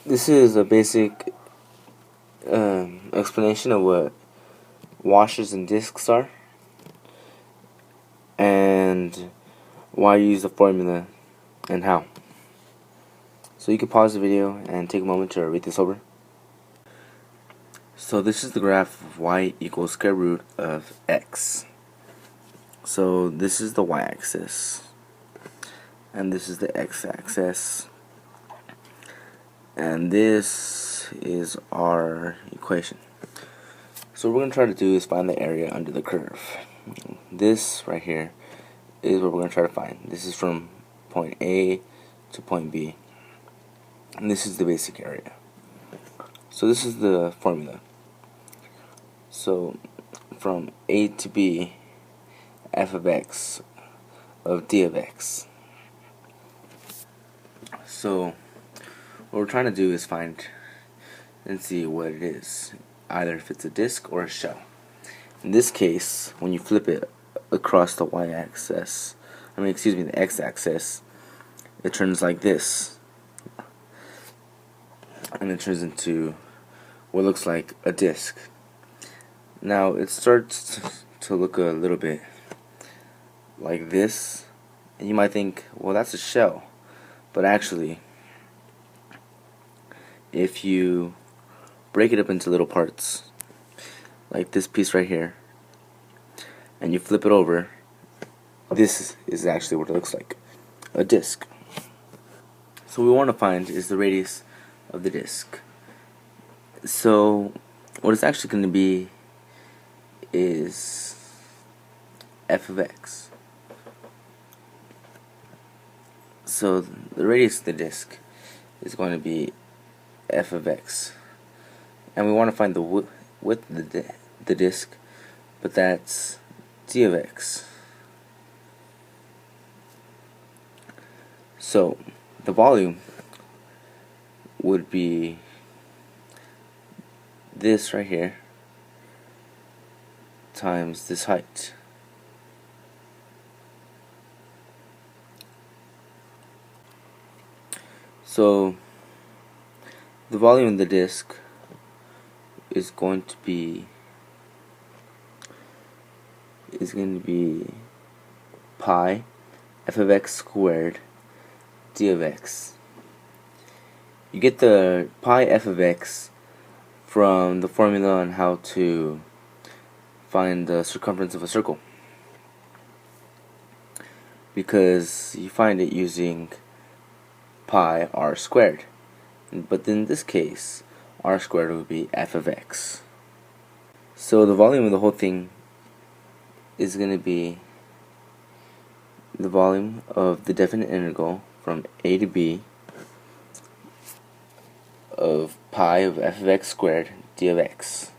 This is a basic explanation of what washers and discs are and why you use the formula and how. So you can pause the video and take a moment to read this over. So this is the graph of y equals square root of x. So this is the y-axis and this is the x-axis, and this is our equation. So what we're going to try to do is find the area under the curve. This right here is what we're going to try to find. This is from point A to point B, and this is the basic area. So this is the formula. So from A to B, f of x of d of x. So what we're trying to do is find and see what it is, either if it's a disk or a shell. In this case, when you flip it across the y-axis, the x-axis, it turns like this, and it turns into what looks like a disk. Now it starts to look a little bit like this, and you might think, well, that's a shell. But actually, if you break it up into little parts, like this piece right here, and you flip it over, this is actually what it looks like, a disc. So what we want to find is the radius of the disc. So what it's actually going to be is f of x. So the radius of the disc is going to be f of x, and we want to find the width of the disc, but that's d of x. So the volume would be this right here times this height. So the volume of the disc is going to be pi f of x squared d of x. You get the pi f of x from the formula on how to find the circumference of a circle, because you find it using pi r squared, but in this case r squared would be f of x. So the volume of the whole thing is going to be the volume of the definite integral from a to b of pi of f of x squared d of x.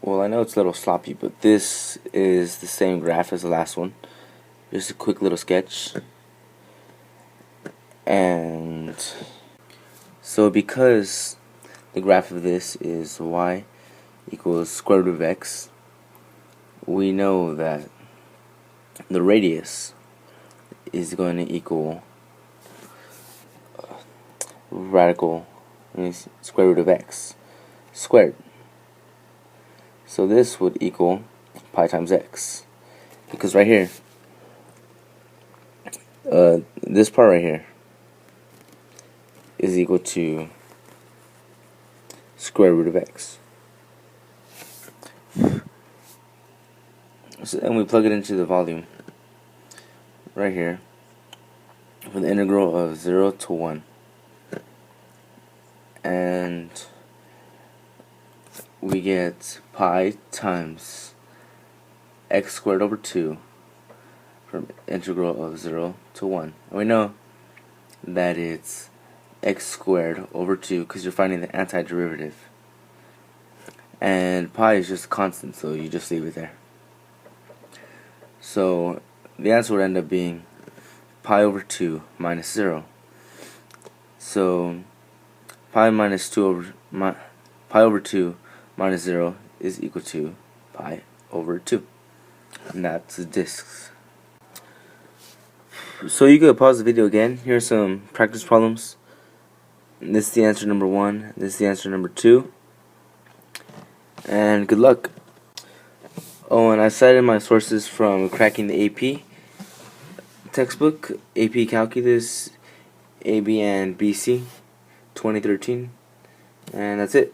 Well, I know it's a little sloppy, but this is the same graph as the last one. Just a quick little sketch. And so because the graph of this is y equals square root of x, we know that the radius is going to equal square root of x squared. So this would equal pi times x, because right here, this part right here is equal to square root of x. So then we plug it into the volume right here for the integral of 0 to 1, and we get pi times x squared over 2 from integral of 0 to 1. And we know that it's x squared over 2 because you're finding the antiderivative, and pi is just a constant, so you just leave it there. So the answer would end up being pi over 2 minus 0. So pi over 2 minus 0 is equal to pi over 2, and that's the discs. So you could pause the video again. Here are some practice problems This is the answer number 1. This is the answer number 2. And good luck. Oh, and I cited my sources from Cracking the AP textbook, AP Calculus, AB and BC, 2013. And that's it.